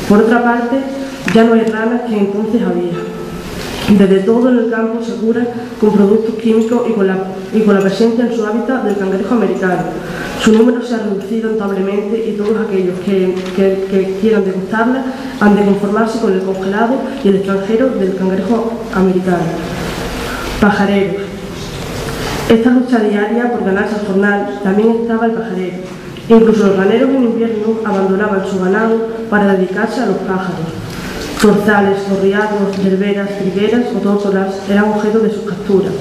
Por otra parte, ya no hay ranas que entonces había. Desde todo en el campo se cura con productos químicos y con la presencia en su hábitat del cangrejo americano. Su número se ha reducido notablemente y todos aquellos que quieran degustarla han de conformarse con el congelado y el extranjero del cangrejo americano. Pajareros. Esta lucha diaria por ganarse el jornal también estaba el pajarero. Incluso los raneros en invierno abandonaban su ganado para dedicarse a los pájaros. Zorzales, gorriatos, yerberas, trigueras o tórtolas eran objeto de sus capturas.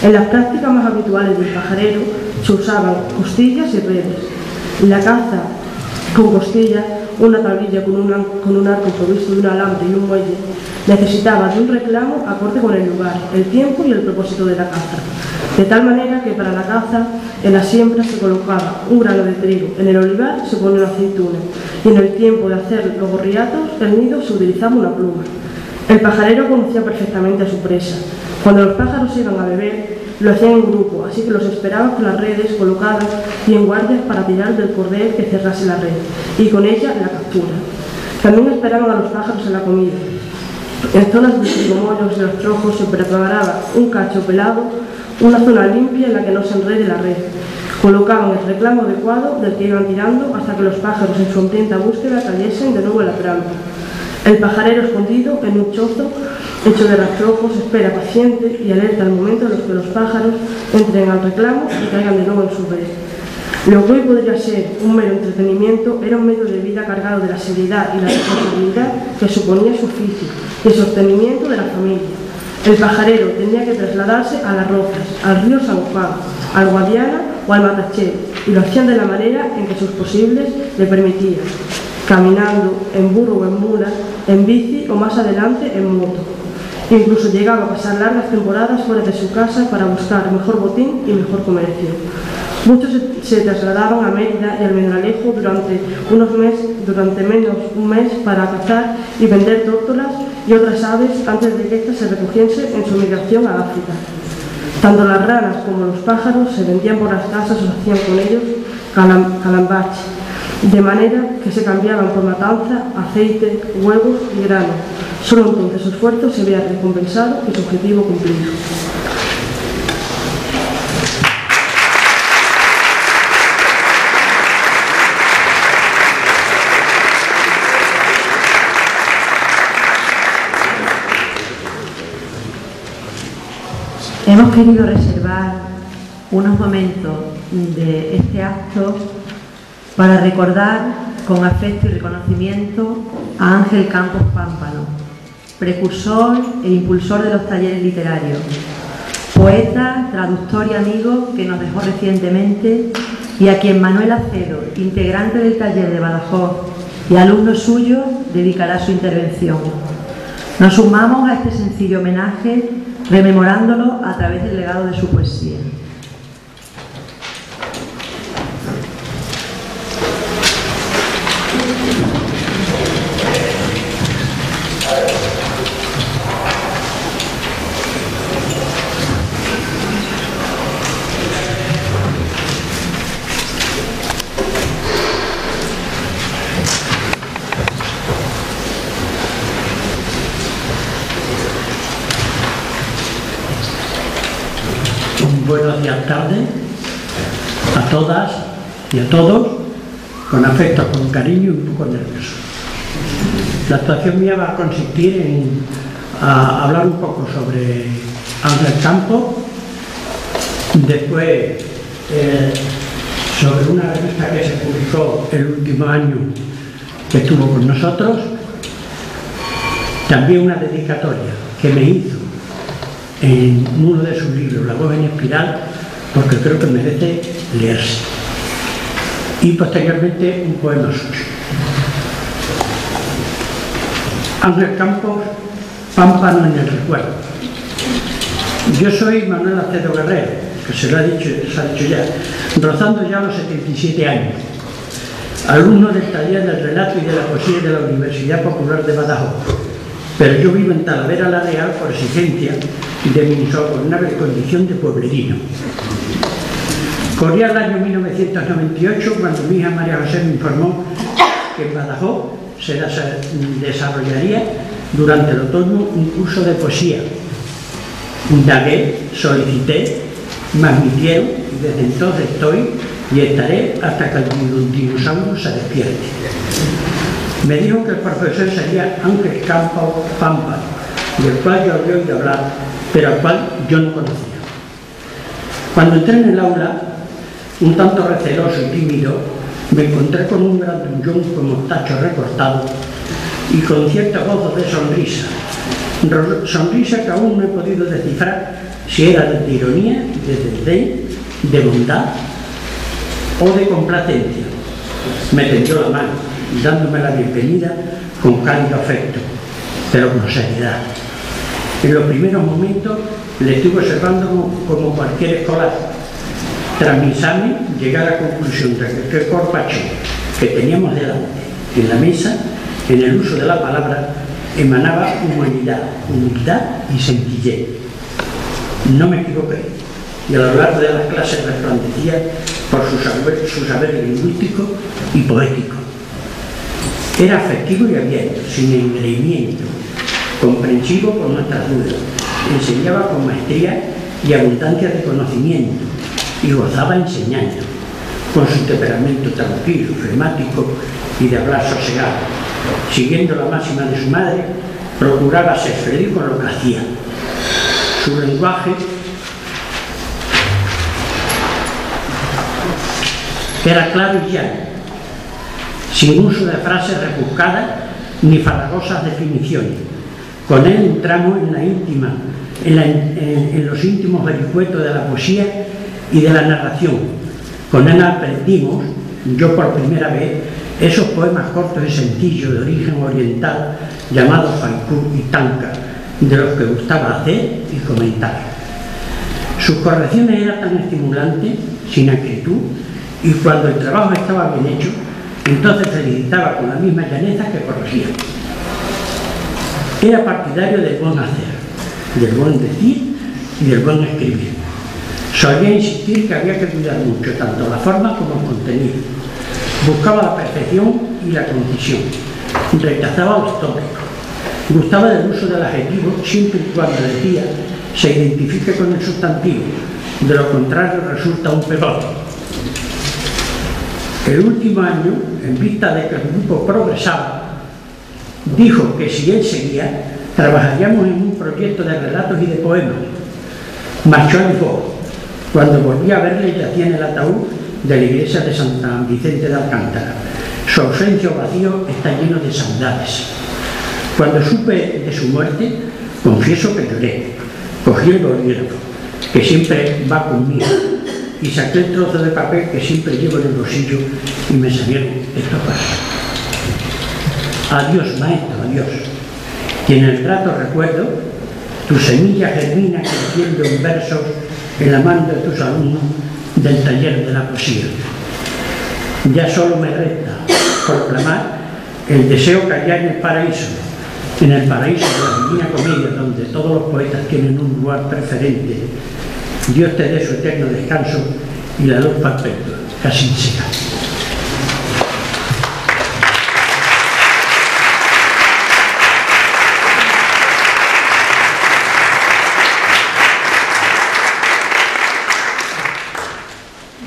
En las prácticas más habituales del pajarero se usaban costillas y redes. La caza con costillas, una tablilla con un arco provisto de un alambre y un muelle, necesitaba de un reclamo acorde con el lugar, el tiempo y el propósito de la caza. De tal manera que para la caza, en la siembra se colocaba un grano de trigo, en el olivar se ponía una aceituna, y en el tiempo de hacer los gorriatos, el nido se utilizaba una pluma. El pajarero conocía perfectamente a su presa. Cuando los pájaros iban a beber, lo hacían en grupo, así que los esperaban con las redes colocadas y en guardias para tirar del cordel que cerrase la red, y con ella la captura. También esperaban a los pájaros en la comida. En zonas de trigomollos y los trojos se preparaba un cacho pelado, una zona limpia en la que no se enrede la red. Colocaban el reclamo adecuado del que iban tirando hasta que los pájaros en su hambrienta búsqueda cayesen de nuevo en la trampa. El pajarero escondido en un chozo hecho de rastrojos espera paciente y alerta al momento en los que los pájaros entren al reclamo y caigan de nuevo en su red. Lo que hoy podría ser un mero entretenimiento era un medio de vida cargado de la seriedad y la responsabilidad que suponía su oficio y el sostenimiento de la familia. El pajarero tenía que trasladarse a las Rozas, al río San Juan, al Guadiana o al Mataché, y lo hacían de la manera en que sus posibles le permitían, caminando, en burro o en mula, en bici o más adelante en moto. Incluso llegaba a pasar largas temporadas fuera de su casa para buscar mejor botín y mejor comercio. Muchos se trasladaban a Mérida y Almendralejo durante menos un mes para cazar y vender tórtolas y otras aves antes de que éstas se recogiesen en su migración a África. Tanto las ranas como los pájaros se vendían por las casas o se hacían con ellos calambache, de manera que se cambiaban por matanza, aceite, huevos y grano. Solo entonces su esfuerzo se veía recompensado y su objetivo cumplido. Hemos querido reservar unos momentos de este acto para recordar con afecto y reconocimiento a Ángel Campos Pámpano, precursor e impulsor de los talleres literarios, poeta, traductor y amigo que nos dejó recientemente y a quien Manuel Acedo, integrante del taller de Badajoz y alumno suyo, dedicará su intervención. Nos sumamos a este sencillo homenaje rememorándolo a través del legado de su poesía. Buenos días, tardes, a todas y a todos, con afecto, con cariño y un poco nervioso. La actuación mía va a consistir en hablar un poco sobre Ángel Campos, después sobre una revista que se publicó el último año que estuvo con nosotros, también una dedicatoria que me hizo en uno de sus libros, La voz en espiral, porque creo que merece leerse, y posteriormente un poema suyo. Ángel Campos, Pámpano en el recuerdo. Yo soy Manuel Acedo Guerrero, que se ha dicho ya, rozando ya los 77 años, alumno del taller del relato y de la poesía de la Universidad Popular de Badajoz, pero yo vivo en Talavera la Real por exigencia de mi insoportable condición de pueblerino. Corría el año 1998 cuando mi hija María José me informó que en Badajoz se desarrollaría durante el otoño un curso de poesía. Indagué, solicité, me admitieron y desde entonces estoy y estaré hasta que el dinosaurio se despierte. Me dijo que el profesor sería Ángel Campos Pampa, del cual yo había oído hablar, pero al cual yo no conocía. Cuando entré en el aula, un tanto receloso y tímido, me encontré con un grandullón con mostacho recortado y con cierto gozo de sonrisa. Sonrisa que aún no he podido descifrar si era de ironía, de desdén, de bondad o de complacencia. Me tendió la mano, dándome la bienvenida con cálido afecto, pero con seriedad. En los primeros momentos le estuve observando como cualquier escolar. Tras mi examen, llegué a la conclusión de que el corpacho que teníamos delante en la mesa, en el uso de la palabra, emanaba humanidad, humildad y sencillez. No me equivoqué, y a lo largo de las clases resplandecía por su saber lingüístico y poético. Era afectivo y abierto, sin engreimiento, comprensivo con nuestras dudas, enseñaba con maestría y abundancia de conocimiento y gozaba enseñando, con su temperamento tranquilo, flemático y de hablar sosegado. Siguiendo la máxima de su madre, procuraba ser feliz con lo que hacía. Su lenguaje era claro y llano, sin uso de frases rebuscadas ni farragosas definiciones. Con él entramos en los íntimos vericuetos de la poesía y de la narración. Con él aprendimos, yo por primera vez, esos poemas cortos y sencillos de origen oriental llamados haiku y tanka, de los que gustaba hacer y comentar. Sus correcciones eran tan estimulantes, sin acritud, y cuando el trabajo estaba bien hecho, entonces felicitaba con la misma llaneza que corregía. Era partidario del buen hacer, del buen decir y del buen escribir. Solía insistir que había que cuidar mucho tanto la forma como el contenido. Buscaba la perfección y la concisión. Rechazaba los tópicos. Gustaba del uso del adjetivo siempre y cuando decía se identifique con el sustantivo. De lo contrario resulta un pegote. El último año, en vista de que el grupo progresaba, dijo que si él seguía, trabajaríamos en un proyecto de relatos y de poemas. Marchó a Lisboa. Cuando volví a verle, yacía en el ataúd de la iglesia de San Vicente de Alcántara. Su ausencia o vacío está lleno de saudades. Cuando supe de su muerte, confieso que lloré. Cogí el bolígrafo, que siempre va conmigo, y saqué el trozo de papel que siempre llevo en el bolsillo y me salieron estos pasos. Adiós, maestro, adiós. Y en el grato recuerdo, tu semilla germina creciendo en versos en la mano de tus alumnos del taller de la poesía. Ya solo me resta proclamar el deseo que haya en el paraíso de la Divina Comedia, donde todos los poetas tienen un lugar preferente. Dios te dé su eterno descanso y la luz perpetua, que así sea.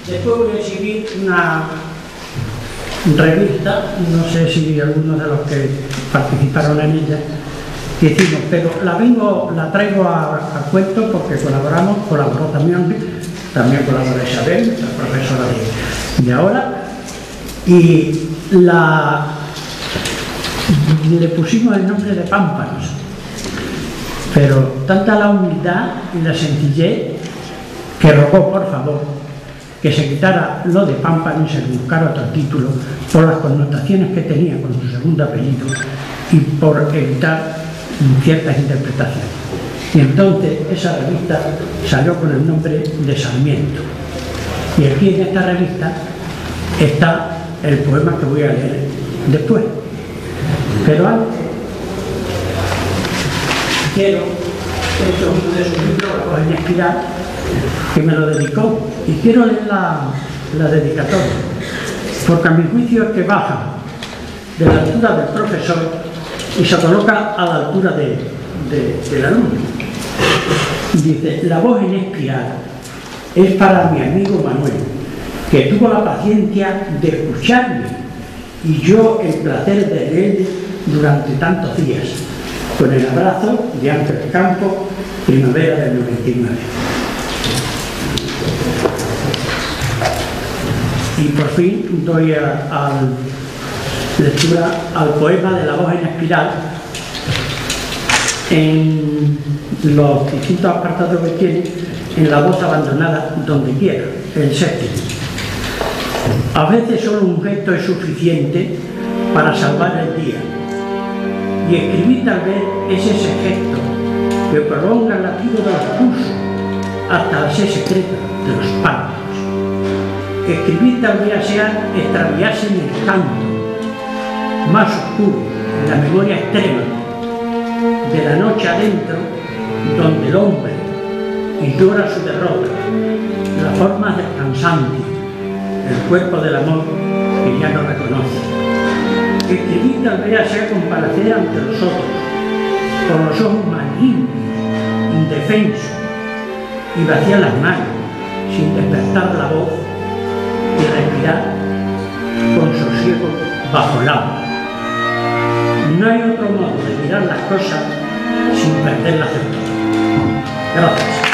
Después voy a exhibir una revista, no sé si algunos de los que participaron en ella que hicimos, pero la traigo a cuento porque colaboró también colaboró Isabel, la profesora de ahora, y le pusimos el nombre de Pámpanos, pero tanta la humildad y la sencillez que rogó por favor que se quitara lo de Pámpano y se buscara otro título por las connotaciones que tenía con su segundo apellido y por evitar ciertas interpretaciones. Y entonces esa revista salió con el nombre de Sarmiento. Y aquí en esta revista está el poema que voy a leer después. Pero antes quiero, esto es uno de sus libros, La Bohemia Espiral, que me lo dedicó, y quiero leer la dedicatoria, porque a mi juicio es que baja de la altura del profesor y se coloca a la altura del alumno. Dice: la voz en espiral es para mi amigo Manuel, que tuvo la paciencia de escucharme y yo el placer de leer durante tantos días. Con el abrazo de Ángel Campos, primavera del 99. Y por fin doy lectura al poema de la voz en espiral en los distintos apartados que tiene, en la voz abandonada donde quiera, el séptimo. A veces solo un gesto es suficiente para salvar el día, y escribir tal vez es ese gesto que prolonga el latido de los pulsos hasta la sed secreta de los párpados. Escribir tal vez sea extraviarse en el canto más oscuro, en la memoria extrema de la noche adentro, donde el hombre llora su derrota, la forma del cansancio, el cuerpo del amor que ya no reconoce. Escribir tal vez sea comparecer ante los otros, con los ojos más limpios, indefensos, y vaciar las manos, sin despertar la voz, y respirar con sosiego bajo el agua. No hay otro modo de mirar las cosas sin perderlas del todo. Gracias.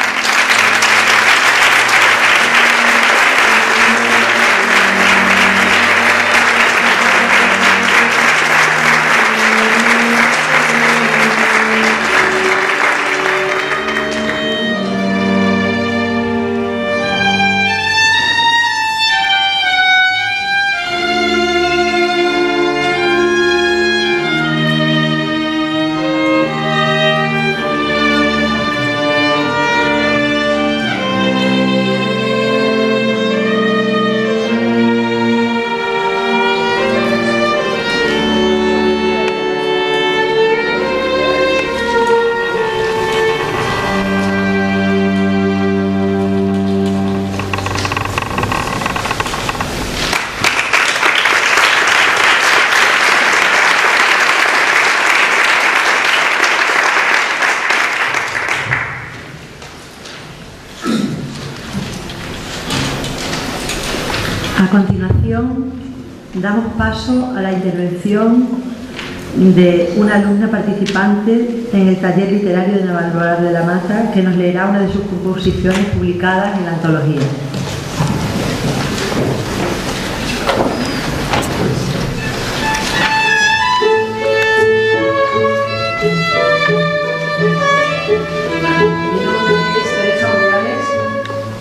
A continuación, damos paso a la intervención de una alumna participante en el taller literario de Navalmoral de la Mata, que nos leerá una de sus composiciones publicadas en la antología.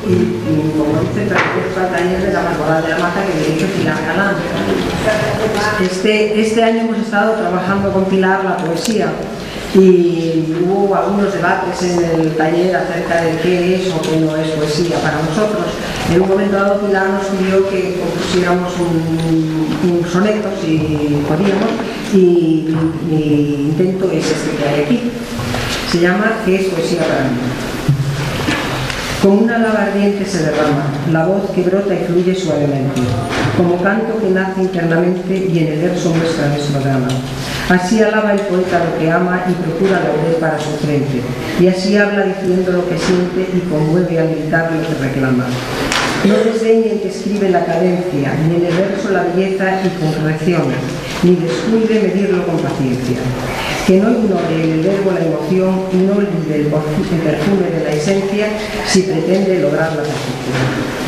Y como dice, pertenezco al taller de la Navalmoral de la Mata que dirige Pilar Galán. Este año hemos estado trabajando con Pilar la poesía y hubo algunos debates en el taller acerca de qué es o qué no es poesía para nosotros. En un momento dado Pilar nos pidió que compusiéramos un soneto, si podíamos, y mi intento es este que hay aquí. Se llama ¿Qué es poesía para mí? Como una lava ardiente se derrama, la voz que brota y fluye suavemente, como canto que nace internamente y en el verso muestra desmograma. Así alaba el poeta lo que ama y procura laurel para su frente, y así habla diciendo lo que siente y conmueve al gritar lo que reclama. No desdeñe el que escribe la cadencia, ni en el verso la belleza y con correcciones, ni descuide medirlo con paciencia. Que no ignore en el verbo la emoción y no olvide el perfume de la esencia si pretende lograr la perfección.